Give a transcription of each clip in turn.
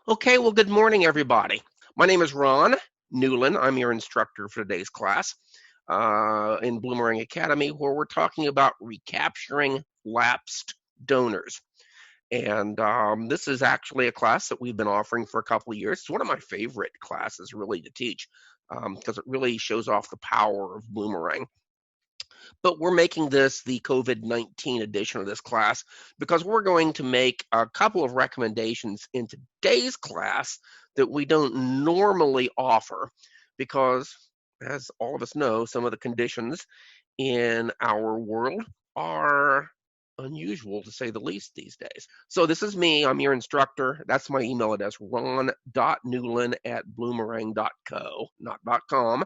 Okay, well, good morning, everybody. My name is Ron Newlin. I'm your instructor for today's class in Bloomerang Academy, where we're talking about recapturing lapsed donors. And this is actually a class that we've been offering for a couple of years. It's one of my favorite classes, really, to teach because it really shows off the power of Bloomerang. But we're making this the COVID-19 edition of this class because we're going to make a couple of recommendations in today's class that we don't normally offer because, as all of us know, some of the conditions in our world are unusual to say the least these days. So this is me, I'm your instructor. That's my email address, ron.newlin@bloomerang.co, not .com,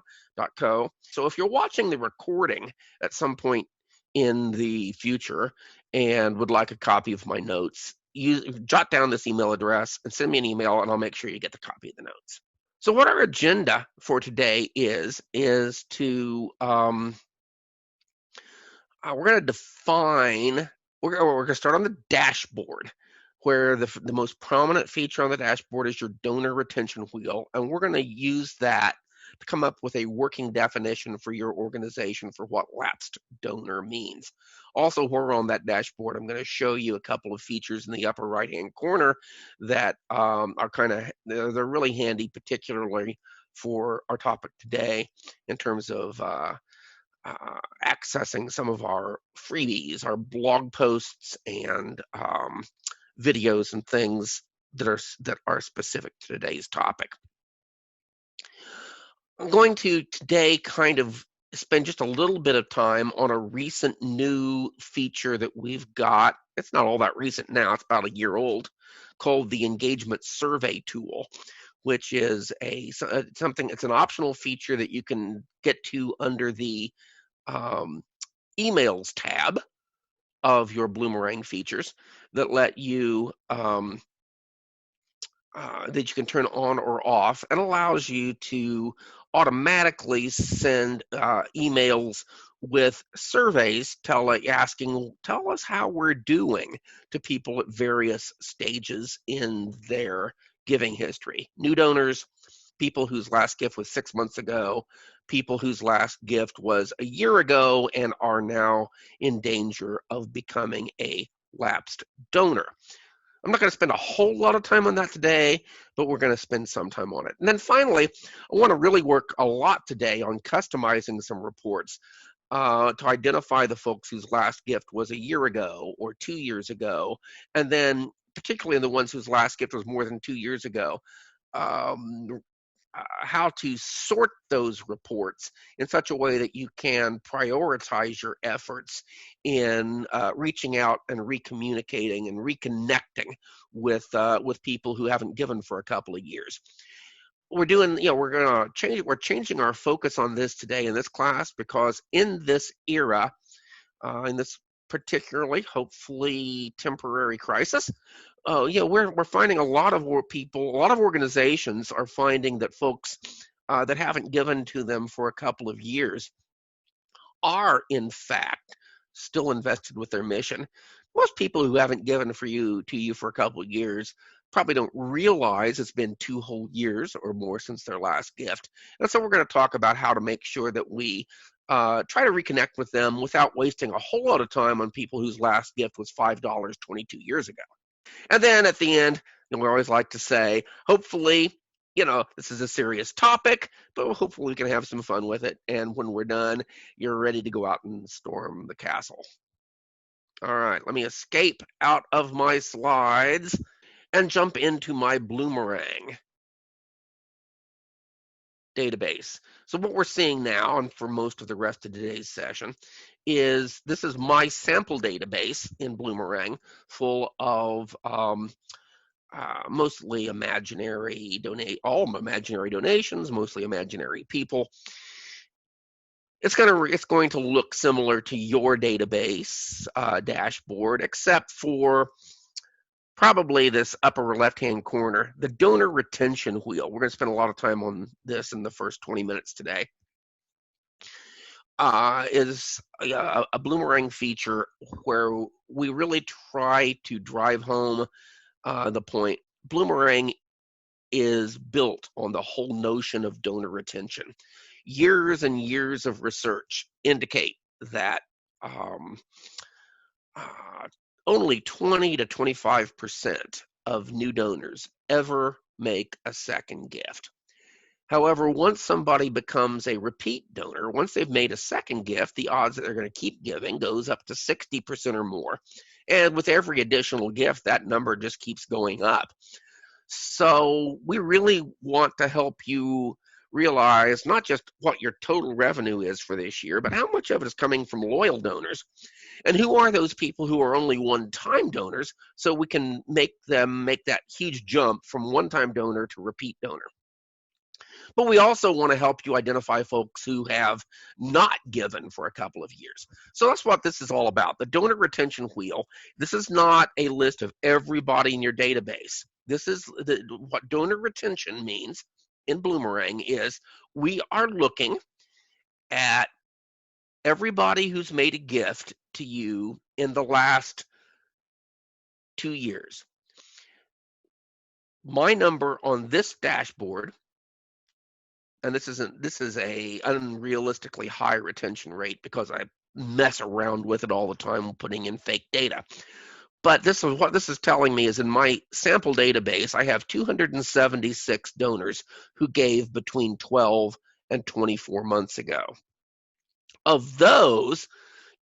.co. So if you're watching the recording at some point in the future and would like a copy of my notes, jot down this email address and send me an email and I'll make sure you get the copy of the notes. So what our agenda for today is to we're going to define, we're going to start on the dashboard, where the most prominent feature on the dashboard is your donor retention wheel, and we're going to use that to come up with a working definition for your organization for what lapsed donor means. Also, while we're on that dashboard, I'm going to show you a couple of features in the upper right-hand corner that are they're really handy, particularly for our topic today in terms of accessing some of our freebies, our blog posts, and videos and things that are specific to today's topic. I'm going to today kind of spend just a little bit of time on a recent new feature that we've got. It's not all that recent now, it's about a year old, called the Engagement Survey Tool, which is it's an optional feature that you can get to under the emails tab of your Bloomerang features that let you that you can turn on or off, and allows you to automatically send emails with surveys tell us how we're doing to people at various stages in their giving history. New donors, people whose last gift was 6 months ago, people whose last gift was a year ago and are now in danger of becoming a lapsed donor. I'm not going to spend a whole lot of time on that today, but we're going to spend some time on it. And then finally, I want to really work a lot today on customizing some reports to identify the folks whose last gift was a year ago or 2 years ago, and then particularly the ones whose last gift was more than 2 years ago, how to sort those reports in such a way that you can prioritize your efforts in reaching out and recommunicating and reconnecting with people who haven't given for a couple of years. We're changing our focus on this today in this class because in this era, in this particularly, hopefully temporary crisis, we're finding a lot of organizations are finding that folks that haven't given to them for a couple of years are in fact still invested with their mission. Most people who haven't given to you for a couple of years probably don't realize it's been 2 whole years or more since their last gift. And so we're going to talk about how to make sure that we try to reconnect with them without wasting a whole lot of time on people whose last gift was $5 22 years ago. And then at the end, we always like to say, hopefully, this is a serious topic, but hopefully we can have some fun with it. And when we're done, you're ready to go out and storm the castle. All right, let me escape out of my slides and jump into my Bloomerang database. So what we're seeing now, and for most of the rest of today's session, is this is my sample database in Bloomerang, full of mostly imaginary donations, mostly imaginary people. It's going to look similar to your database dashboard, except for probably this upper left-hand corner, the donor retention wheel. We're going to spend a lot of time on this in the first 20 minutes today. Is a Bloomerang feature where we really try to drive home the point. Bloomerang is built on the whole notion of donor retention. Years and years of research indicate that only 20 to 25% of new donors ever make a second gift. However, once somebody becomes a repeat donor, once they've made a second gift, the odds that they're going to keep giving goes up to 60% or more. And with every additional gift, that number just keeps going up. So we really want to help you realize not just what your total revenue is for this year, but how much of it is coming from loyal donors, and who are those people who are only one-time donors, so we can make them make that huge jump from one-time donor to repeat donor. But we also want to help you identify folks who have not given for a couple of years. So that's what this is all about, the donor retention wheel. This is not a list of everybody in your database. This is what donor retention means in Bloomerang is we are looking at everybody who's made a gift to you in the last 2 years. My number on this dashboard, and this is a unrealistically high retention rate because I mess around with it all the time putting in fake data. But this is what this is telling me is in my sample database, I have 276 donors who gave between 12 and 24 months ago. Of those,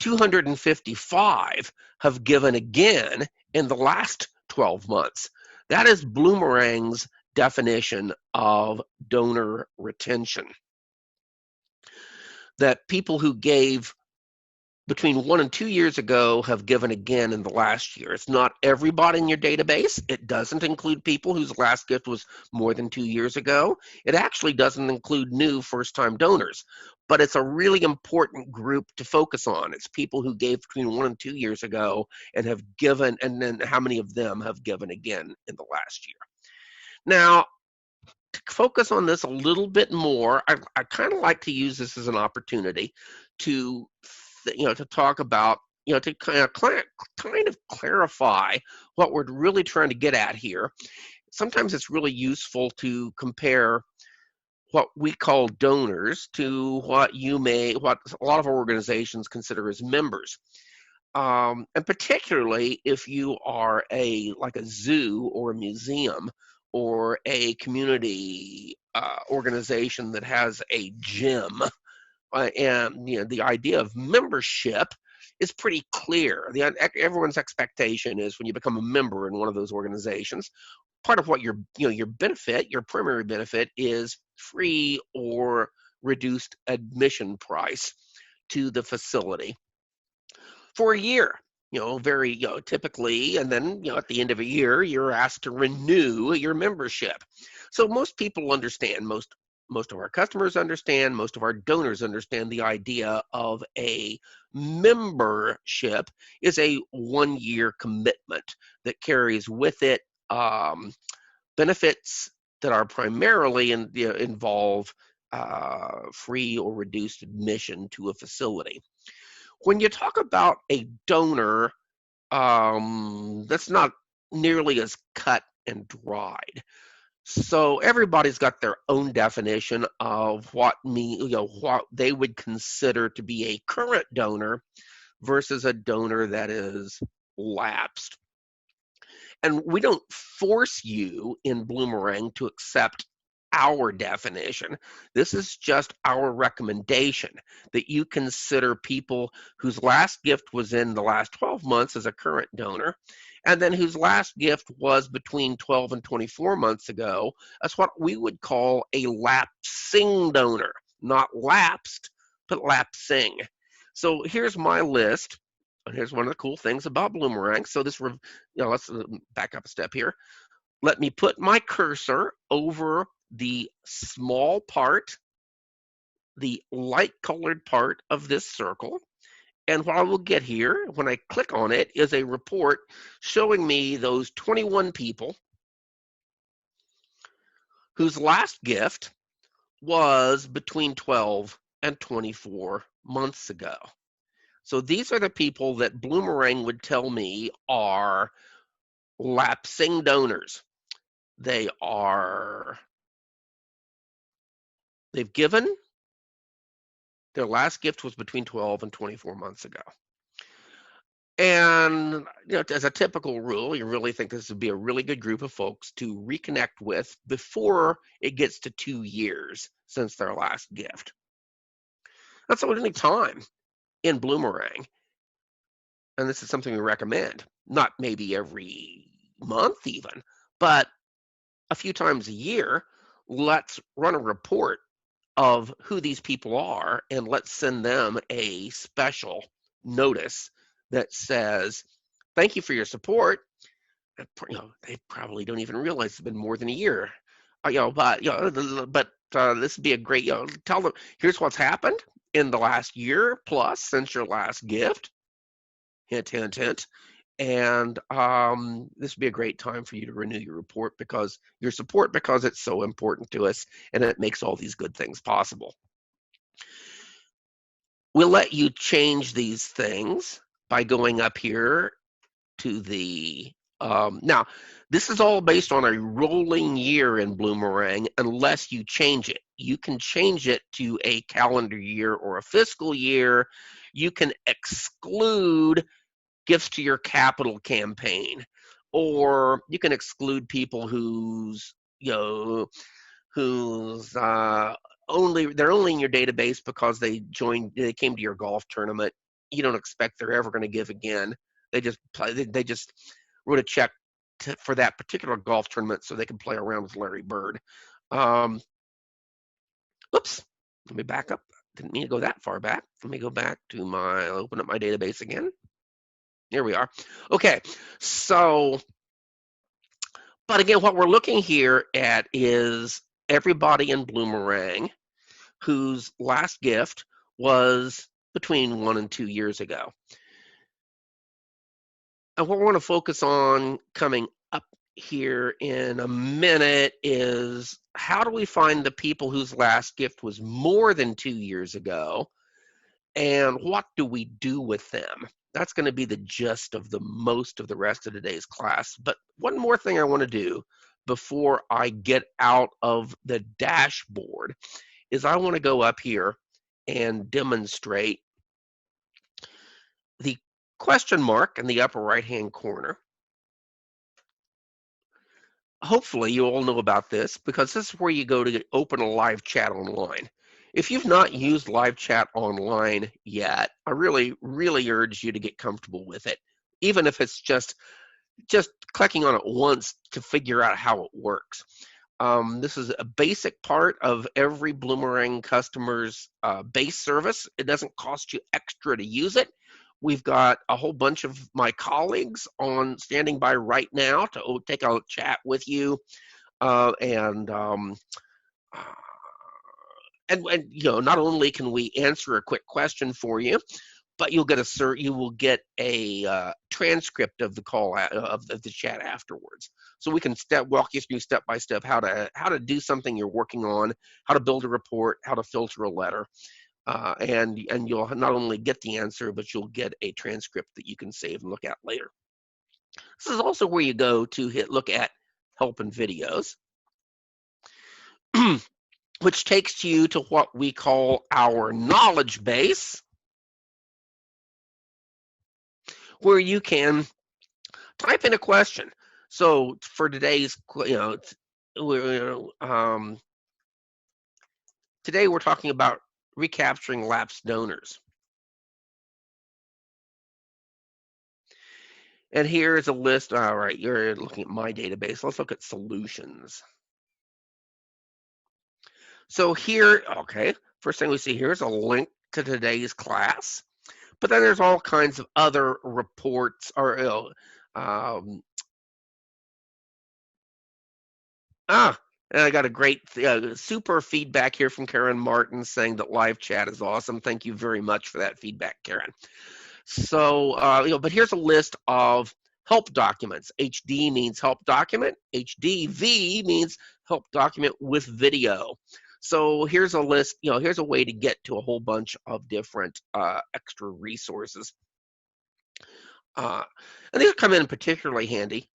255 have given again in the last 12 months. That is Bloomerang's definition of donor retention. That people who gave between 1 and 2 years ago have given again in the last year. It's not everybody in your database. It doesn't include people whose last gift was more than 2 years ago. It actually doesn't include new first-time donors, but it's a really important group to focus on. It's people who gave between 1 and 2 years ago and have given, and then how many of them have given again in the last year. Now, to focus on this a little bit more, I kind of like to use this as an opportunity to to talk about, to kind of clarify what we're really trying to get at here. Sometimes it's really useful to compare what we call donors to what a lot of organizations consider as members. And particularly if you are like a zoo or a museum or a community organization that has a gym. And the idea of membership is pretty clear. Everyone's expectation is when you become a member in one of those organizations, part of what your benefit, your primary benefit, is free or reduced admission price to the facility for a year. Very typically, and then at the end of a year, you're asked to renew your membership. So most people understand, most of our customers understand, most of our donors understand the idea of a membership is a 1-year commitment that carries with it benefits that are primarily involve free or reduced admission to a facility. When you talk about a donor, that's not nearly as cut and dried. So everybody's got their own definition of what they would consider to be a current donor versus a donor that is lapsed. And we don't force you in Bloomerang to accept our definition. This is just our recommendation that you consider people whose last gift was in the last 12 months as a current donor, and then whose last gift was between 12 and 24 months ago. That's what we would call a lapsing donor, not lapsed, but lapsing. So here's my list. And here's one of the cool things about Bloomerang. So this, let's back up a step here. Let me put my cursor over the small part, the light colored part of this circle. And what I will get here when I click on it is a report showing me those 21 people whose last gift was between 12 and 24 months ago. So these are the people that Bloomerang would tell me are lapsing donors. they've given. Their last gift was between 12 and 24 months ago. And as a typical rule, you really think this would be a really good group of folks to reconnect with before it gets to 2 years since their last gift. That's the only time in Bloomerang, and this is something we recommend, not maybe every month even, but a few times a year, let's run a report of who these people are, and let's send them a special notice that says, thank you for your support. They probably don't even realize it's been more than a year. But this would be a great, tell them, here's what's happened in the last year plus since your last gift. Hint, hint, hint. And this would be a great time for you to renew your report, because your support, because it's so important to us and it makes all these good things possible. We'll let you change these things by going up here to the, now, this is all based on a rolling year in Bloomerang unless you change it. You can change it to a calendar year or a fiscal year. You can exclude gifts to your capital campaign, or you can exclude people who's they're only in your database because they came to your golf tournament. You don't expect they're ever going to give again. They just wrote a check for that particular golf tournament so they can play around with Larry Bird. Oops, let me back up. Didn't mean to go that far back. Let me go back to open up my database again. Here we are. Okay, so, but again, what we're looking here at is everybody in Bloomerang whose last gift was between 1 and 2 years ago. And what we're going to focus on coming up here in a minute is, how do we find the people whose last gift was more than 2 years ago, and what do we do with them? That's going to be the gist of most of the rest of today's class. But one more thing I want to do before I get out of the dashboard is I want to go up here and demonstrate the question mark in the upper right-hand corner. Hopefully you all know about this, because this is where you go to open a live chat online. If you've not used live chat online yet, I really, really urge you to get comfortable with it, even if it's just clicking on it once to figure out how it works. This is a basic part of every Bloomerang customer's base service. It doesn't cost you extra to use it. We've got a whole bunch of my colleagues standing by right now to take a chat with you, and not only can we answer a quick question for you, but you will get a transcript of the call of the chat afterwards. So we can walk you through step by step how to do something you're working on, how to build a report, how to filter a letter, and you'll not only get the answer, but you'll get a transcript that you can save and look at later. This is also where you go to look at help and videos, which takes you to what we call our knowledge base, where you can type in a question. So for today's, today we're talking about recapturing lapsed donors. And here's a list. All right, you're looking at my database. Let's look at solutions. So here, okay, first thing we see here is a link to today's class. But then there's all kinds of other reports, or and I got a great super feedback here from Karen Martin saying that live chat is awesome. Thank you very much for that feedback, Karen. So but here's a list of help documents. HD means help document. HDV means help document with video. So here's a list, here's a way to get to a whole bunch of different extra resources. And these come in particularly handy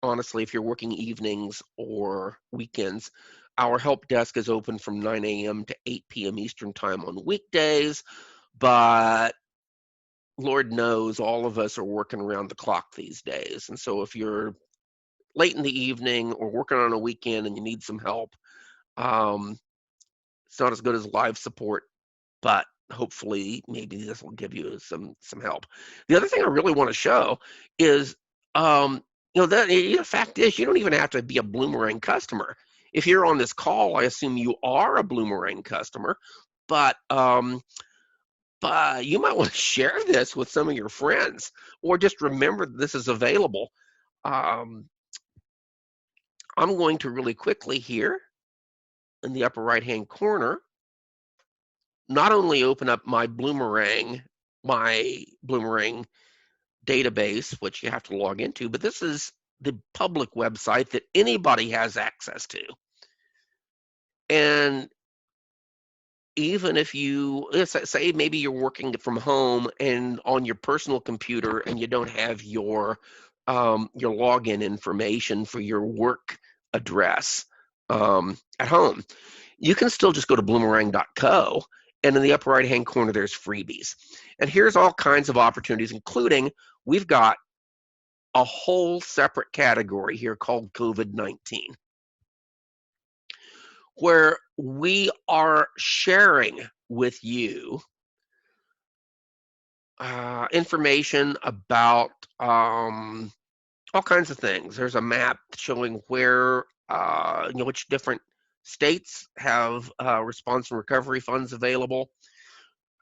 honestly, if you're working evenings or weekends, our help desk is open from 9 a.m. to 8 p.m. Eastern time on weekdays, but Lord knows all of us are working around the clock these days. And so if you're late in the evening or working on a weekend and you need some help, um, it's not as good as live support, but hopefully maybe this will give you some help. The other thing I really want to show is, the fact is you don't even have to be a Bloomerang customer. If you're on this call, I assume you are a Bloomerang customer, but you might want to share this with some of your friends, or just remember that this is available. I'm going to really quickly here in the upper right-hand corner, not only open up my Bloomerang database, which you have to log into, but this is the public website that anybody has access to. And even if you, say maybe you're working from home and on your personal computer and you don't have your login information for your work address at home, you can still just go to bloomerang.co, and in the upper right hand corner there's freebies. And here's all kinds of opportunities, including we've got a whole separate category here called COVID-19, where we are sharing with you information about all kinds of things. There's a map showing where, which different states have response and recovery funds available,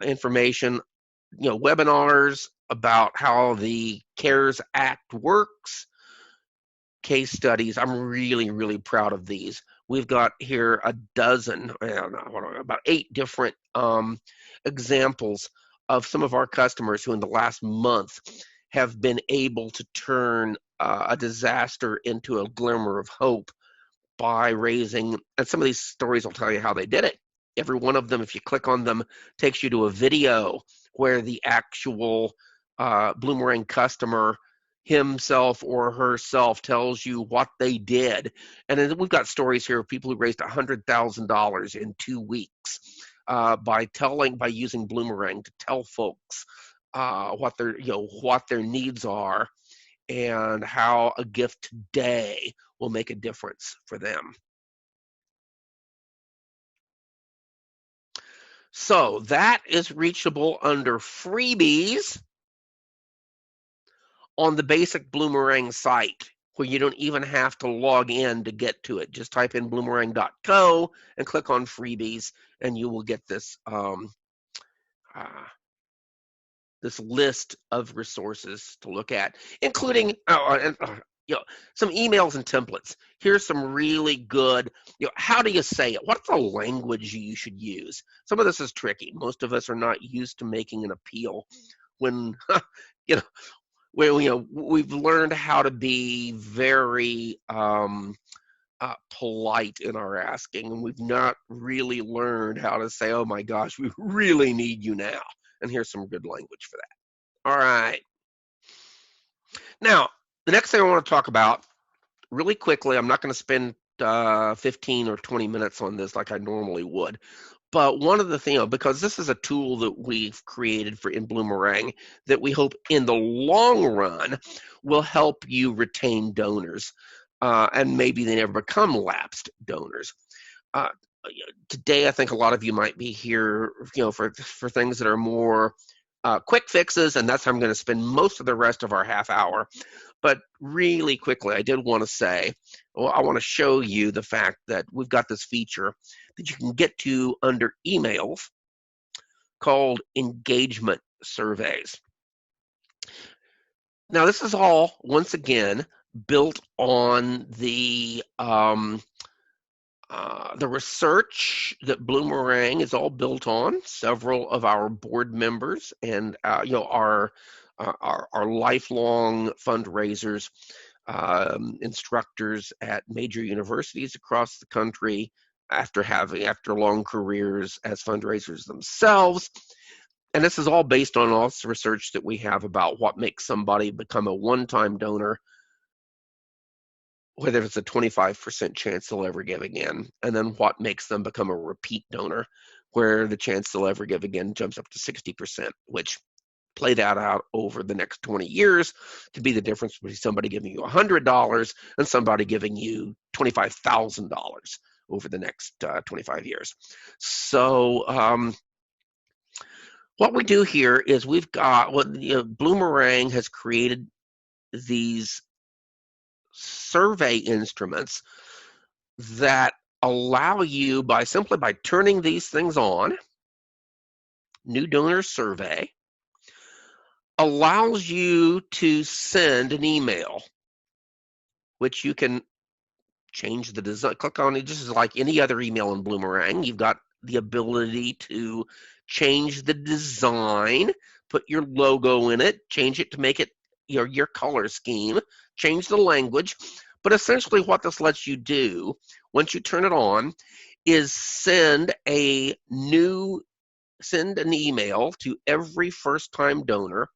information, webinars about how the CARES Act works, case studies. I'm really, really proud of these. We've got here a dozen, about 8 different examples of some of our customers who in the last month have been able to turn a disaster into a glimmer of hope by raising, and some of these stories will tell you how they did it. Every one of them, if you click on them, takes you to a video where the actual Bloomerang customer himself or herself tells you what they did. And then we've got stories here of people who raised $100,000 in 2 weeks by using Bloomerang to tell folks what their needs are and how a gift today will make a difference for them. So that is reachable under freebies on the basic Bloomerang site, where you don't even have to log in to get to it. Just type in bloomerang.co and click on freebies, and you will get this this list of resources to look at, including some emails and templates. Here's some really good, how do you say it? What's the language you should use? Some of this is tricky. Most of us are not used to making an appeal when, we've learned how to be very polite in our asking, and we've not really learned how to say, oh my gosh, we really need you now. And here's some good language for that. All right. Now, the next thing I want to talk about really quickly, I'm not going to spend 15 or 20 minutes on this like I normally would, but one of the things, because this is a tool that we've created in Bloomerang that we hope in the long run will help you retain donors, and maybe they never become lapsed donors. Today, I think a lot of you might be here, for things that are more quick fixes, and that's how I'm going to spend most of the rest of our half hour. But really quickly, I did want to say, I want to show you the fact that we've got this feature that you can get to under emails called engagement surveys. Now, this is all, once again, built on the research that Bloomerang is all built on. Several of our board members and our lifelong fundraisers, instructors at major universities across the country, after long careers as fundraisers themselves. And this is all based on all this research that we have about what makes somebody become a one-time donor whether it's a 25% chance they'll ever give again, and then what makes them become a repeat donor, where the chance they'll ever give again jumps up to 60%, which play that out over the next 20 years to be the difference between somebody giving you $100 and somebody giving you $25,000 over the next 25 years. So what we do here is we've got, Bloomerang has created these survey instruments that allow you, simply by turning these things on, new donor survey, allows you to send an email, which you can change the design. Click on it, just like any other email in Bloomerang. You've got the ability to change the design, put your logo in it, change it to make it your color scheme, change the language. But essentially what this lets you do, once you turn it on, is send an email to every first-time donor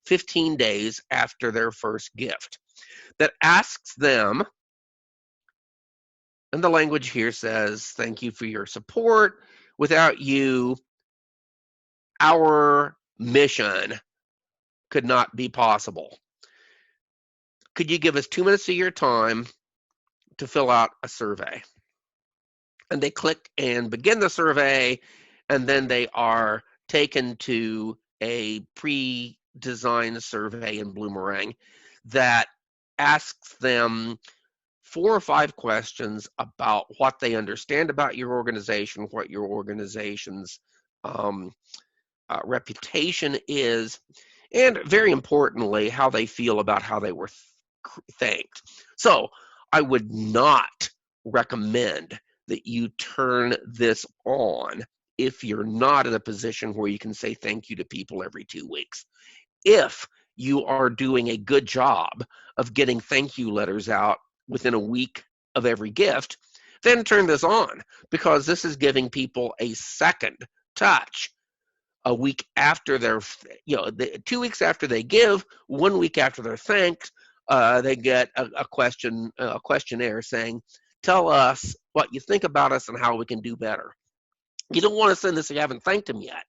15 days after their first gift that asks them, and the language here says, thank you for your support. Without you, our mission could not be possible. Could you give us 2 minutes of your time to fill out a survey? And they click and begin the survey, and then they are taken to a pre-designed survey in Bloomerang that asks them 4 or 5 questions about what they understand about your organization, what your organization's reputation is, and very importantly, how they feel about how they were thanked. So I would not recommend that you turn this on if you're not in a position where you can say thank you to people every 2 weeks. If you are doing a good job of getting thank you letters out within a week of every gift, then turn this on, because this is giving people a second touch. A week after 2 weeks after they give, 1 week after they're thanked, they get a questionnaire saying, tell us what you think about us and how we can do better. You don't want to send this if you haven't thanked them yet.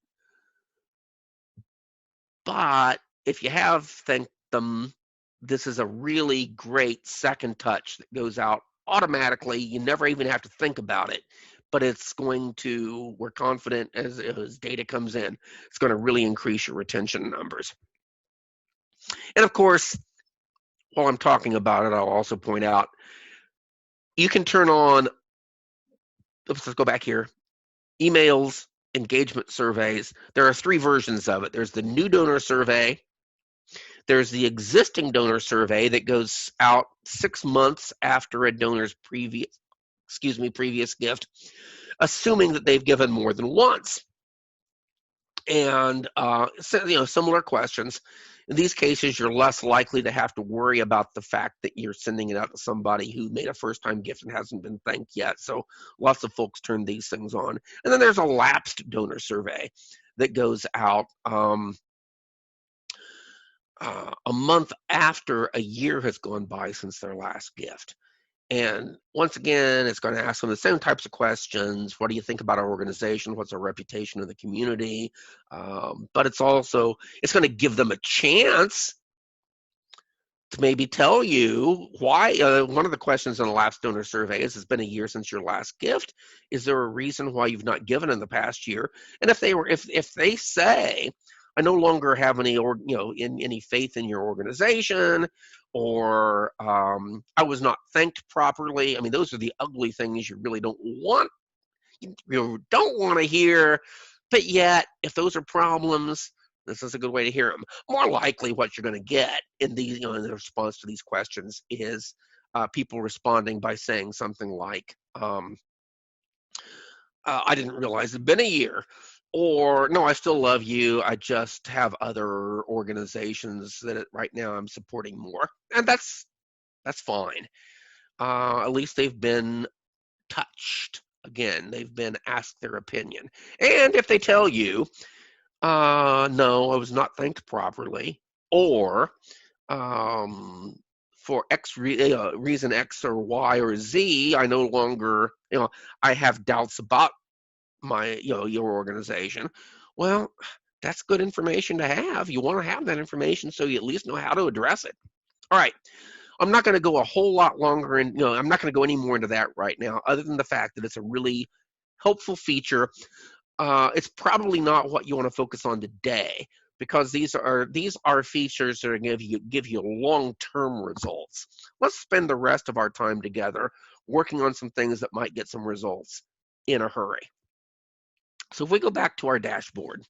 But if you have thanked them, this is a really great second touch that goes out automatically. You never even have to think about it, but it's going to, we're confident as data comes in, it's going to really increase your retention numbers. And of course, while I'm talking about it, I'll also point out, you can turn on, let's go back here, emails, engagement surveys. There are 3 versions of it. There's the new donor survey. There's the existing donor survey that goes out 6 months after a donor's previous gift, assuming that they've given more than once. And similar questions. In these cases, you're less likely to have to worry about the fact that you're sending it out to somebody who made a first-time gift and hasn't been thanked yet. So lots of folks turn these things on. And then there's a lapsed donor survey that goes out a month after a year has gone by since their last gift. And once again, it's going to ask them the same types of questions. What do you think about our organization? What's our reputation in the community? But it's going to give them a chance to maybe tell you why. One of the questions in the lapsed donor survey is, it's been a year since your last gift. Is there a reason why you've not given in the past year? And if they say, I no longer have any faith in your organization, or I was not thanked properly. I mean, those are the ugly things you really don't want. You don't want to hear. But yet, if those are problems, this is a good way to hear them. More likely, what you're going to get in these, in the response to these questions is people responding by saying something like, I didn't realize it'd been a year. Or, no, I still love you. I just have other organizations that right now I'm supporting more. And that's fine. At least they've been touched. Again, they've been asked their opinion. And if they tell you, no, I was not thanked properly, or for reason X or Y or Z, I no longer, I have doubts about my, your organization. Well, that's good information to have. You want to have that information so you at least know how to address it. All right. I'm not going to go a whole lot longer, and I'm not going to go any more into that right now, other than the fact that it's a really helpful feature. It's probably not what you want to focus on today, because these are features that are going to give you long-term results. Let's spend the rest of our time together working on some things that might get some results in a hurry. So if we go back to our dashboard,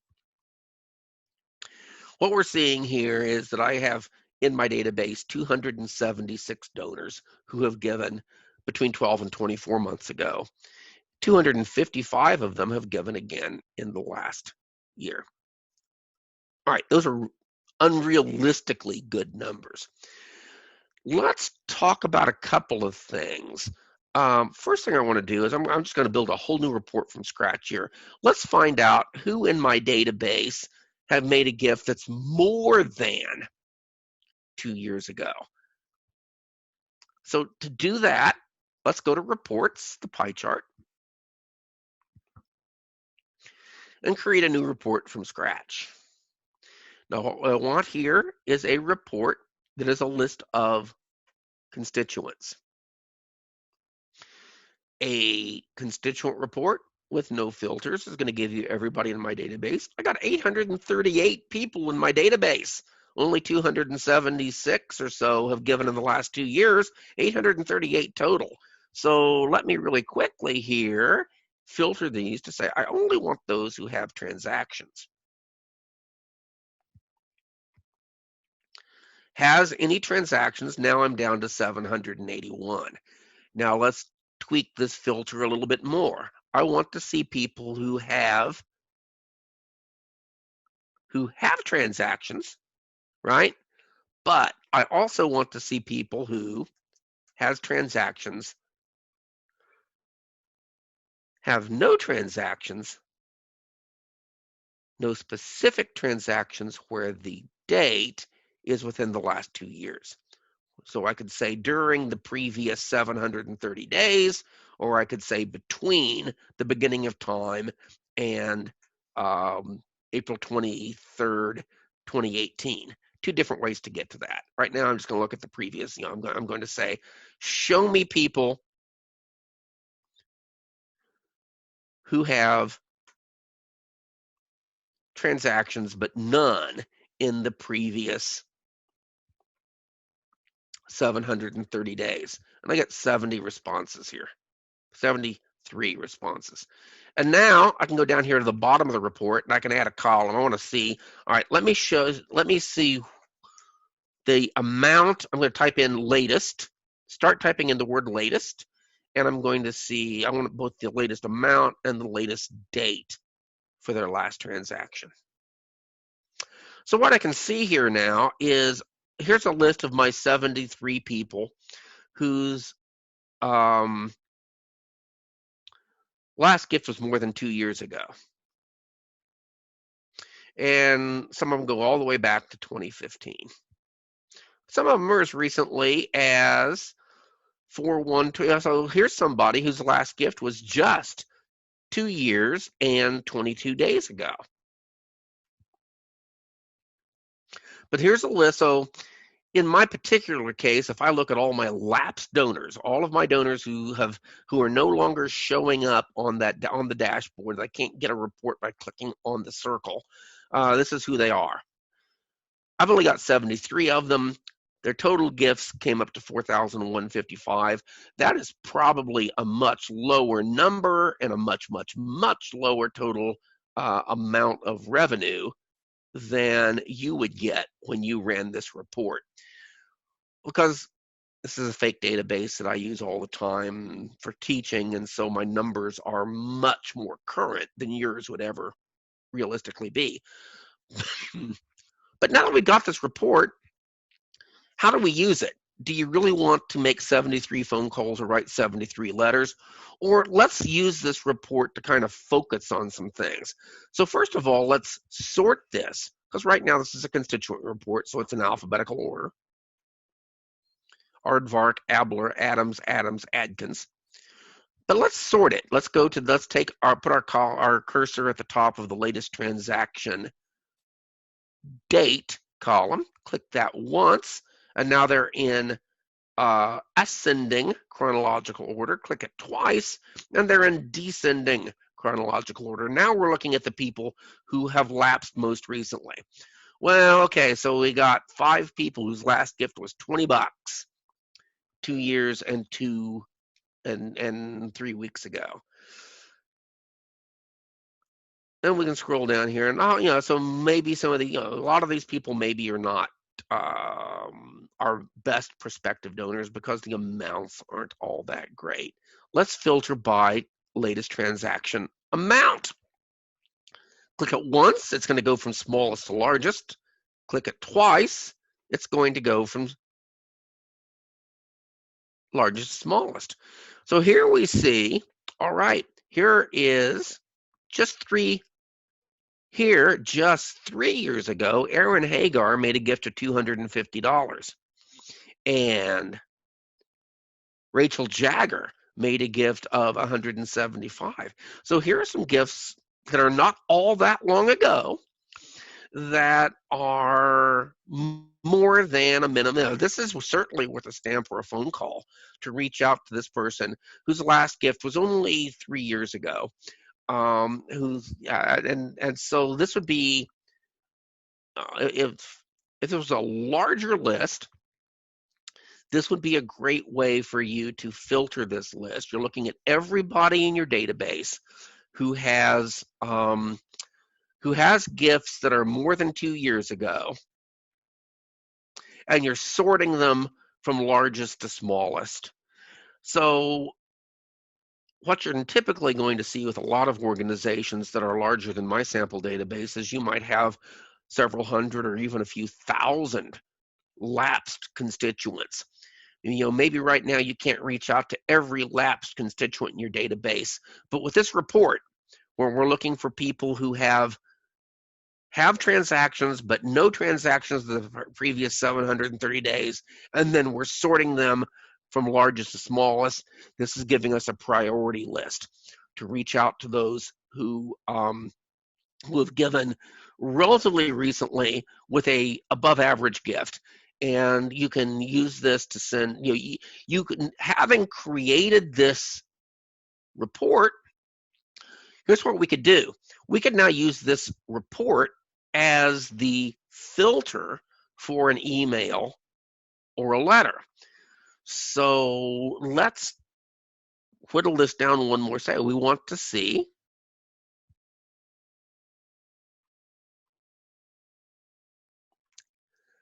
what we're seeing here is that I have in my database 276 donors who have given between 12 and 24 months ago. 255 of them have given again in the last year. All right, those are unrealistically good numbers. Let's talk about a couple of things. First thing I want to do is I'm just going to build a whole new report from scratch here. Let's find out who in my database have made a gift that's more than 2 years ago. So to do that, let's go to reports, the pie chart, and create a new report from scratch. Now what I want here is a report that is a list of constituents. A constituent report with no filters is going to give you everybody in my database. I got 838 people in my database. Only 276 or so have given in the last 2 years, 838 total. So let me really quickly here filter these to say I only want those who have transactions. Has any transactions? Now I'm down to 781. Now let's tweak this filter a little bit more. I want to see people who have transactions, right? But I also want to see people who has transactions, have no transactions, no specific transactions where the date is within the last 2 years. So I could say during the previous 730 days, or I could say between the beginning of time and April 23rd, 2018. 2 different ways to get to that. Right now, I'm just going to look at the previous. I'm going to say, show me people who have transactions but none in the previous 730 days. And I get 70 responses here, 73 responses. And now I can go down here to the bottom of the report and I can add a column. I want to see, all right, let me see the amount. I'm going to type in latest, start typing in the word latest, and I'm going to see, I want both the latest amount and the latest date for their last transaction. So what I can see here now is, here's a list of my 73 people whose last gift was more than 2 years ago. And some of them go all the way back to 2015. Some of them are as recently as 4/1. So here's somebody whose last gift was just 2 years and 22 days ago. But here's a list. So in my particular case, if I look at all my lapsed donors, all of my donors who are no longer showing up on the dashboard, I can't get a report by clicking on the circle. This is who they are. I've only got 73 of them. Their total gifts came up to 4,155. That is probably a much lower number and a much, much, much lower total amount of revenue than you would get when you ran this report. Because this is a fake database that I use all the time for teaching, and so my numbers are much more current than yours would ever realistically be. But now that we got this report, how do we use it? Do you really want to make 73 phone calls or write 73 letters? Or let's use this report to kind of focus on some things. So first of all, let's sort this, because right now this is a constituent report, so it's in alphabetical order. Aardvark, Abler, Adams, Adkins. But let's sort it. Let's take our cursor at the top of the latest transaction date column. Click that once, and now they're in ascending chronological order. Click it twice, and they're in descending chronological order. Now we're looking at the people who have lapsed most recently. Well, okay, so we got 5 people whose last gift was $20, 2 years and 3 weeks ago. Then we can scroll down here, and so maybe some of the, a lot of these people maybe are not our best prospective donors because the amounts aren't all that great. Let's filter by latest transaction amount. Click it once, it's going to go from smallest to largest. Click it twice, it's going to go from largest to smallest. So here we see, all right, here is just 3. Here, just 3 years ago, Aaron Hagar made a gift of $250. And Rachel Jagger made a gift of $175. So here are some gifts that are not all that long ago that are more than a minimum. This is certainly worth a stamp or a phone call to reach out to this person whose last gift was only 3 years ago. And so this would be if there was a larger list, this would be a great way for you to filter this list. You're looking at everybody in your database who has gifts that are more than 2 years ago, and you're sorting them from largest to smallest. So what you're typically going to see with a lot of organizations that are larger than my sample database is you might have several hundred or even a few thousand lapsed constituents. Maybe right now you can't reach out to every lapsed constituent in your database, but with this report, where we're looking for people who have transactions but no transactions the previous 730 days, and then we're sorting them from largest to smallest, this is giving us a priority list to reach out to those who have given relatively recently with a above average gift. And you can use this to send, you can, having created this report, here's what we could do. We could now use this report as the filter for an email or a letter. So let's whittle this down one more say. We want to see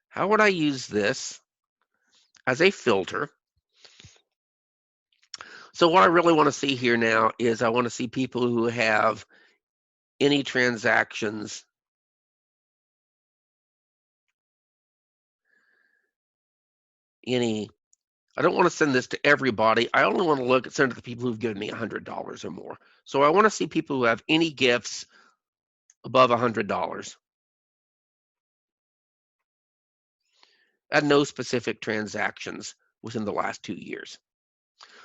how would I use this as a filter. So what I really want to see here now is I want to see people who have any transactions I don't want to send this to everybody. I only want to send it to people who've given me $100 or more. So I want to see people who have any gifts above $100 and no specific transactions within the last 2 years.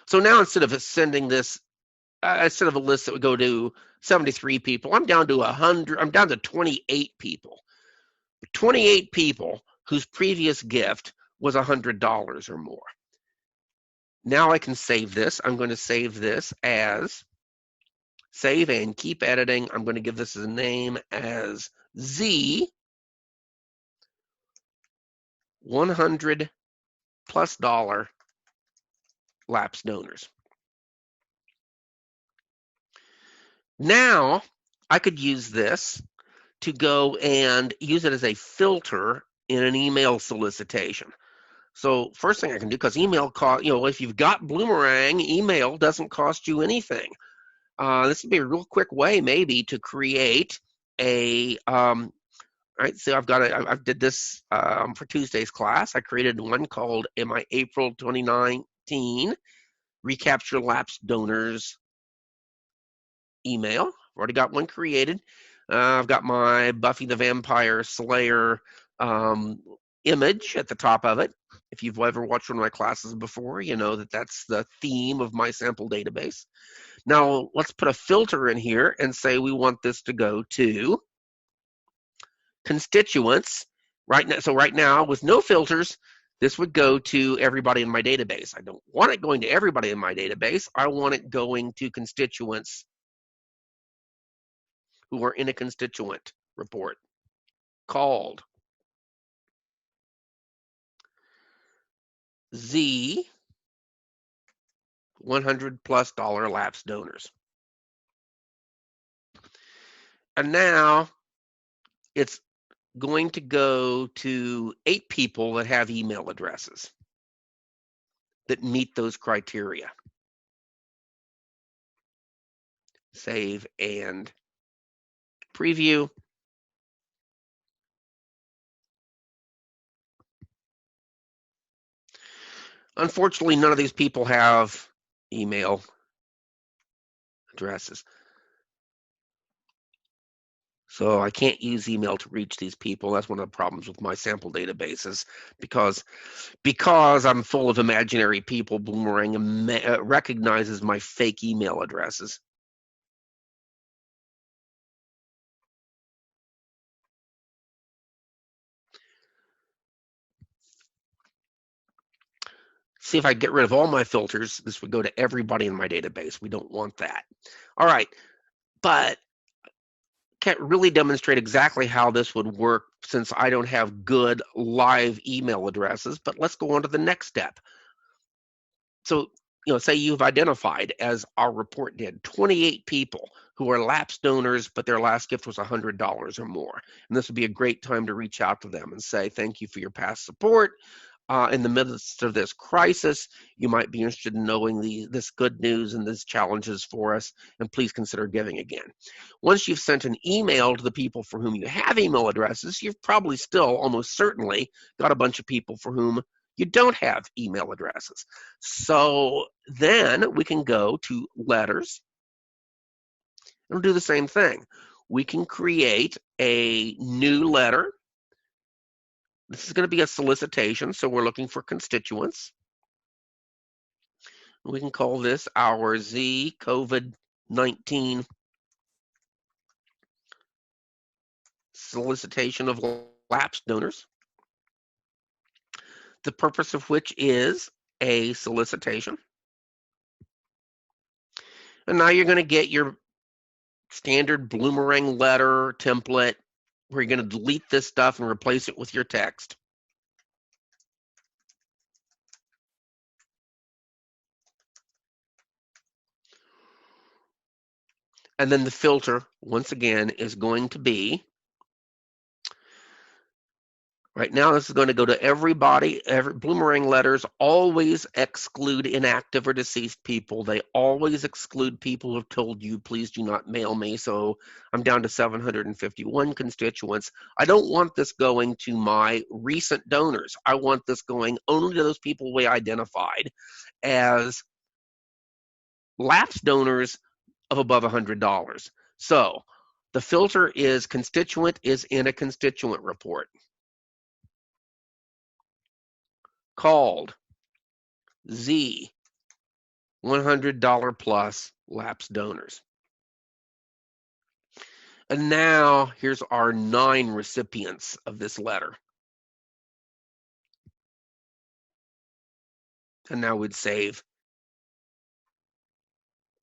So now instead of sending this, instead of a list that would go to 73 people, I'm down to 100. I'm down to 28 people. 28 people whose previous gift was $100 or more. Now I can save this. I'm going to save this as save and keep editing. I'm going to give this a name as Z $100+ lapsed donors. Now I could use this to go and use it as a filter in an email solicitation. So first thing I can do, because email cost, if you've got Bloomerang, email doesn't cost you anything. This would be a real quick way maybe to create a, all right, so I did this for Tuesday's class. I created one called in my April 2019 Recapture Lapsed Donors email. I've already got one created. I've got my Buffy the Vampire Slayer image at the top of it. If you've ever watched one of my classes before, you know that that's the theme of my sample database. Now let's put a filter in here and say we want this to go to constituents. Right now, with no filters, this would go to everybody in my database. I don't want it going to everybody in my database. I want it going to constituents who are in a constituent report called Z $100+ lapsed donors. And now it's going to go to 8 people that have email addresses that meet those criteria. Save and preview. Unfortunately, none of these people have email addresses. So I can't use email to reach these people. That's one of the problems with my sample databases, because I'm full of imaginary people. Bloomerang recognizes my fake email addresses. See, if I get rid of all my filters, this would go to everybody in my database. We don't want that. All right, but can't really demonstrate exactly how this would work since I don't have good live email addresses, but let's go on to the next step. So, say you've identified, as our report did, 28 people who are lapsed donors, but their last gift was $100 or more. And this would be a great time to reach out to them and say, thank you for your past support. In the midst of this crisis, you might be interested in knowing this good news and these challenges for us, and please consider giving again. Once you've sent an email to the people for whom you have email addresses, you've probably still almost certainly got a bunch of people for whom you don't have email addresses. So then we can go to letters and do the same thing. We can create a new letter. This is going to be a solicitation, so we're looking for constituents. We can call this our Z COVID-19 solicitation of lapsed donors, the purpose of which is a solicitation. And now you're going to get your standard Bloomerang letter template where you're going to delete this stuff and replace it with your text. And then the filter, once again, is going to be, right now this is going to go to everybody. Bloomerang letters always exclude inactive or deceased people. They always exclude people who have told you, please do not mail me. So I'm down to 751 constituents. I don't want this going to my recent donors. I want this going only to those people we identified as lapsed donors of above $100. So the filter is constituent is in a constituent report called Z $100+ lapsed donors. And now here's our 9 recipients of this letter. And now we'd save,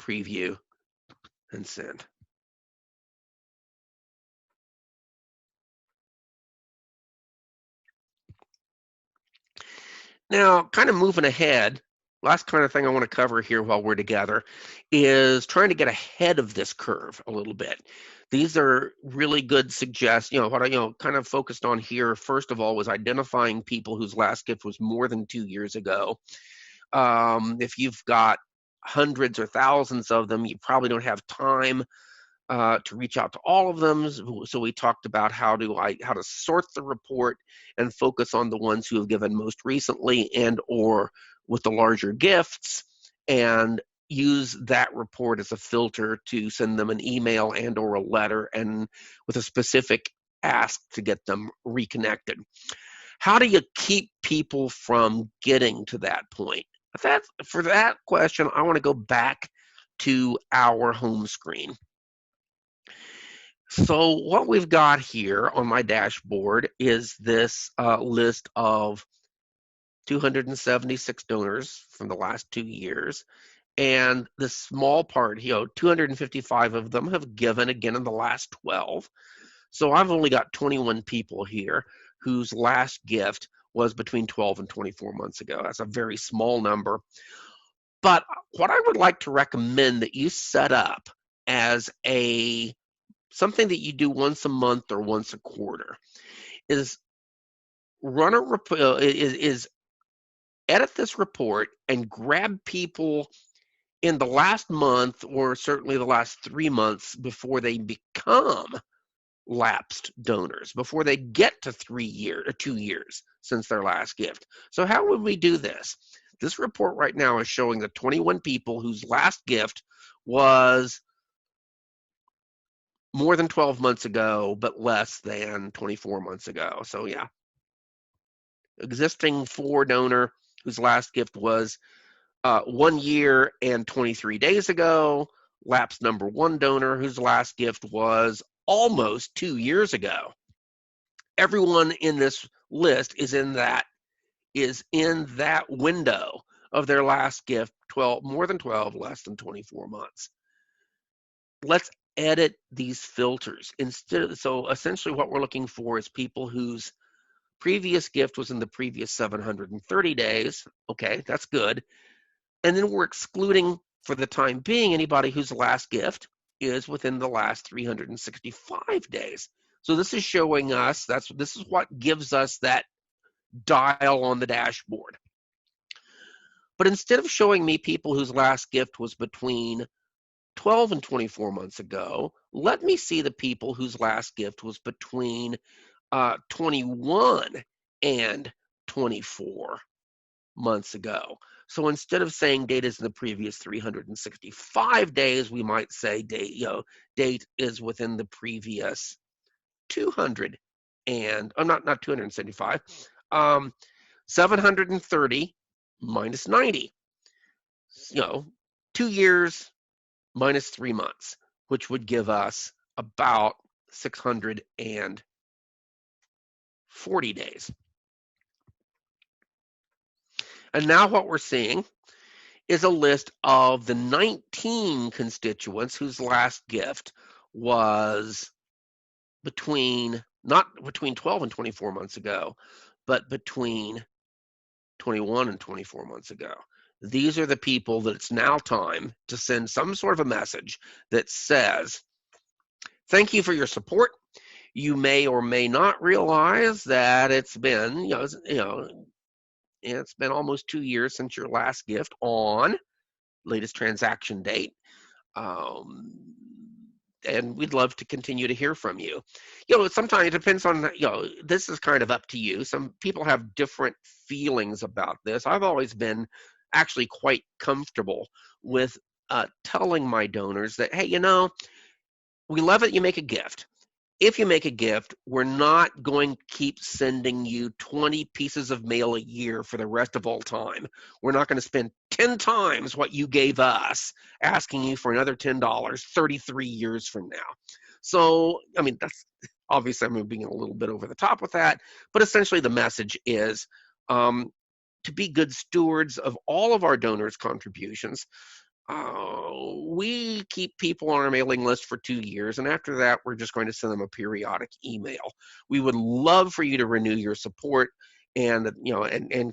preview, and send. Now, kind of moving ahead, last kind of thing I want to cover here while we're together is trying to get ahead of this curve a little bit. These are really good suggestions. What I kind of focused on here, first of all, was identifying people whose last gift was more than 2 years ago. If you've got hundreds or thousands of them, you probably don't have time to reach out to all of them. So we talked about how to sort the report and focus on the ones who have given most recently and or with the larger gifts, and use that report as a filter to send them an email and or a letter and with a specific ask to get them reconnected. How do you keep people from getting to that point? For that question, I want to go back to our home screen. So what we've got here on my dashboard is this list of 276 donors from the last 2 years. And the small part, 255 of them have given again in the last 12. So I've only got 21 people here whose last gift was between 12 and 24 months ago. That's a very small number. But what I would like to recommend that you set up as something that you do once a month or once a quarter is edit this report and grab people in the last month or certainly the last 3 months before they become lapsed donors, before they get to 2 years since their last gift. So how would we do this? This report right now is showing the 21 people whose last gift was more than 12 months ago, but less than 24 months ago. So yeah, existing 4 donor whose last gift was 1 year and 23 days ago. Lapsed number 1 donor whose last gift was almost 2 years ago. Everyone in this list is in that window of their last gift, more than 12, less than 24 months. Let's edit these filters. So essentially what we're looking for is people whose previous gift was in the previous 730 days. Okay, that's good. And then we're excluding, for the time being, anybody whose last gift is within the last 365 days. So this is showing us, this is what gives us that dial on the dashboard. But instead of showing me people whose last gift was between 12 and 24 months ago, let me see the people whose last gift was between 21 and 24 months ago. So instead of saying date is in the previous 365 days, we might say date is within the previous 200 and not 275, 730 minus 90. 2 years minus 3 months, which would give us about 640 days. And now what we're seeing is a list of the 19 constituents whose last gift was not between 12 and 24 months ago, but between 21 and 24 months ago. These are the people that it's now time to send some sort of a message that says, thank you for your support. You may or may not realize that it's been, it's been almost 2 years since your last gift on latest transaction date. And we'd love to continue to hear from you. Sometimes it depends on, this is kind of up to you. Some people have different feelings about this. I've always been actually quite comfortable with telling my donors that, hey, we love it you make a gift. If you make a gift, we're not going to keep sending you 20 pieces of mail a year for the rest of all time. We're not going to spend 10 times what you gave us asking you for another $10 33 years from now. So, that's obviously I'm being a little bit over the top with that, but essentially the message is to be good stewards of all of our donors' contributions. We keep people on our mailing list for 2 years, and after that, we're just going to send them a periodic email. We would love for you to renew your support and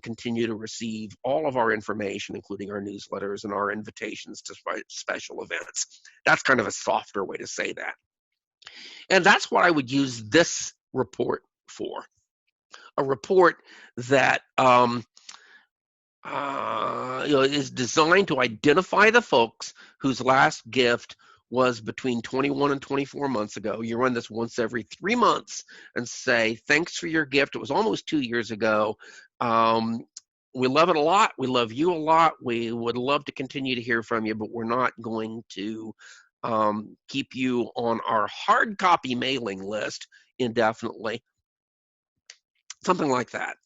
continue to receive all of our information, including our newsletters and our invitations to special events. That's kind of a softer way to say that. And that's what I would use this report for. A report that is designed to identify the folks whose last gift was between 21 and 24 months ago. You run this once every 3 months and say, thanks for your gift. It was almost 2 years ago. We love it a lot. We love you a lot. We would love to continue to hear from you, but we're not going to keep you on our hard copy mailing list indefinitely. something like that.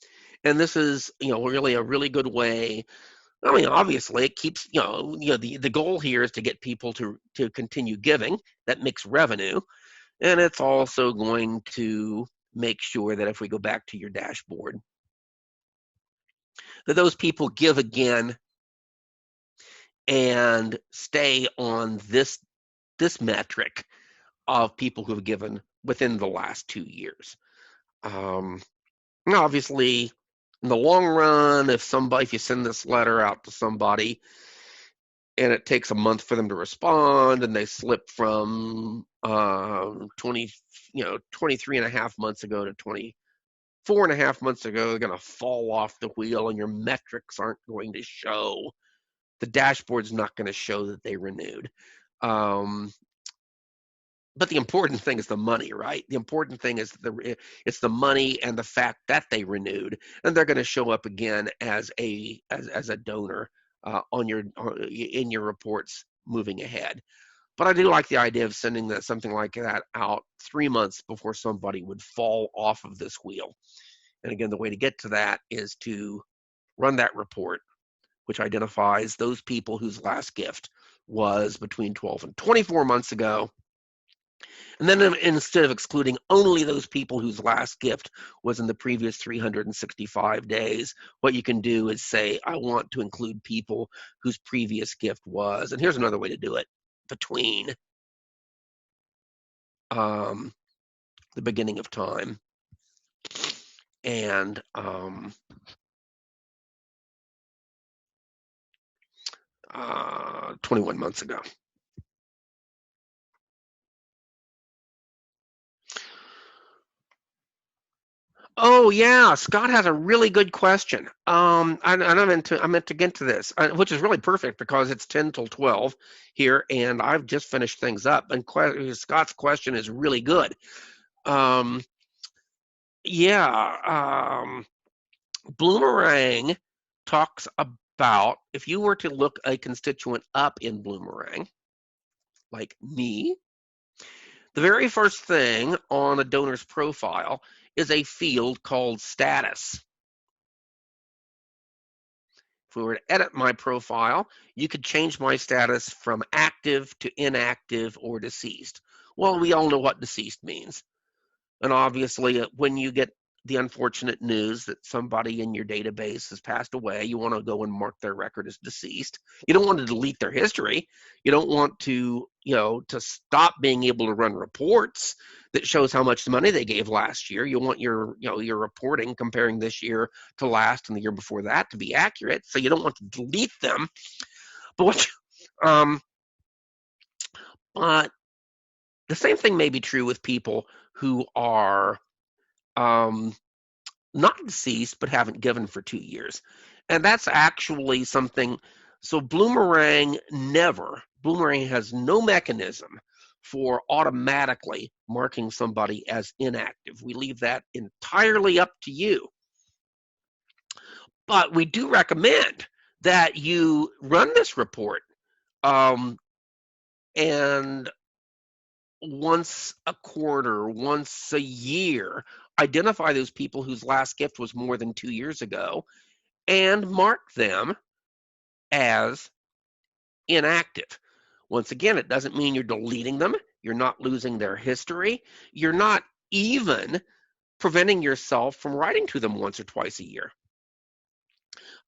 And this is, really a really good way. I mean, obviously, it keeps, the goal here is to get people to continue giving. That makes revenue, and it's also going to make sure that if we go back to your dashboard, that those people give again and stay on this metric of people who have given within the last 2 years. Obviously, in the long run, if you send this letter out to somebody and it takes a month for them to respond, and they slip from 23 and a half months ago to 24 and a half months ago, they're going to fall off the wheel, and your metrics aren't going to show. The dashboard's not going to show that they renewed. But the important thing is the money, right? The important thing is it's the money and the fact that they renewed, and they're going to show up again as a donor in your reports moving ahead. But I do like the idea of sending something like that out 3 months before somebody would fall off of this wheel. And again, the way to get to that is to run that report, which identifies those people whose last gift was between 12 and 24 months ago. And then instead of excluding only those people whose last gift was in the previous 365 days, what you can do is say, I want to include people whose previous gift was, and here's another way to do it, between the beginning of time and 21 months ago. Oh yeah, Scott has a really good question. I meant to get to this, which is really perfect because it's 10 till 12 here, and I've just finished things up. And Scott's question is really good. Bloomerang talks about if you were to look a constituent up in Bloomerang, like me, the very first thing on a donor's profile is a field called status. If we were to edit my profile, you could change my status from active to inactive or deceased. Well, we all know what deceased means. And obviously, when you get the unfortunate news that somebody in your database has passed away, you want to go and mark their record as deceased. You don't want to delete their history. You don't want to, to stop being able to run reports that shows how much money they gave last year. You want your reporting comparing this year to last and the year before that to be accurate. So you don't want to delete them. But but the same thing may be true with people who are not deceased but haven't given for 2 years. And that's actually something. So Bloomerang has no mechanism for automatically marking somebody as inactive. We leave that entirely up to you. But we do recommend that you run this report and once a quarter, once a year, identify those people whose last gift was more than 2 years ago and mark them as inactive. Once again, it doesn't mean you're deleting them. You're not losing their history. You're not even preventing yourself from writing to them once or twice a year.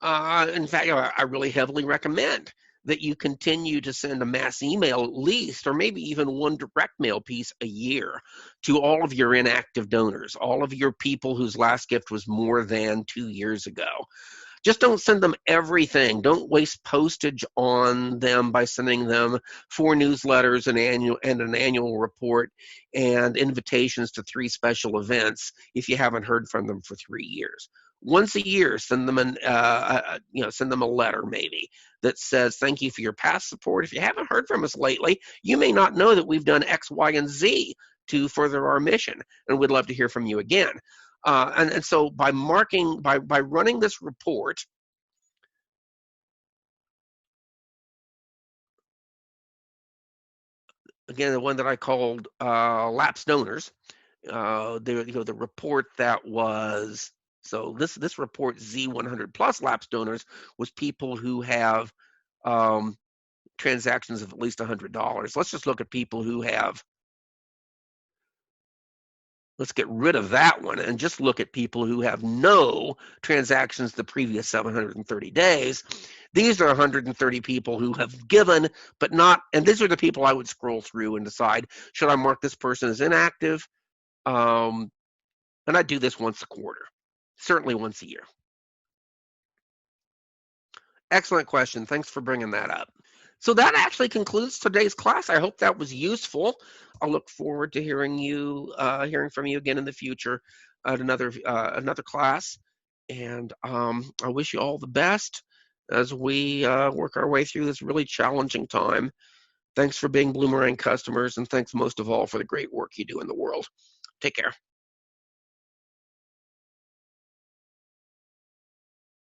In fact, I really heavily recommend that you continue to send a mass email at least, or maybe even one direct mail piece a year to all of your inactive donors, all of your people whose last gift was more than 2 years ago. Just don't send them everything. Don't waste postage on them by sending them 4 newsletters, an annual report, and invitations to 3 special events if you haven't heard from them for 3 years. Once a year, send them send them a letter maybe that says thank you for your past support. If you haven't heard from us lately, you may not know that we've done X, Y, and Z to further our mission, and we'd love to hear from you again. And so by running this report, again, the one that I called lapsed donors, the report that was So this report, Z100 plus lapsed donors, was people who have transactions of at least $100. Let's just look at people who have, let's get rid of that one and just look at people who have no transactions the previous 730 days. These are 130 people who have given, but not, and these are the people I would scroll through and decide, should I mark this person as inactive? And I do this once a quarter, certainly once a year. Excellent question. Thanks for bringing that up. So that actually concludes today's class. I hope that was useful. I'll look forward to hearing from you again in the future at another class. And I wish you all the best as we work our way through this really challenging time. Thanks for being Bloomerang customers, and thanks most of all for the great work you do in the world. Take care.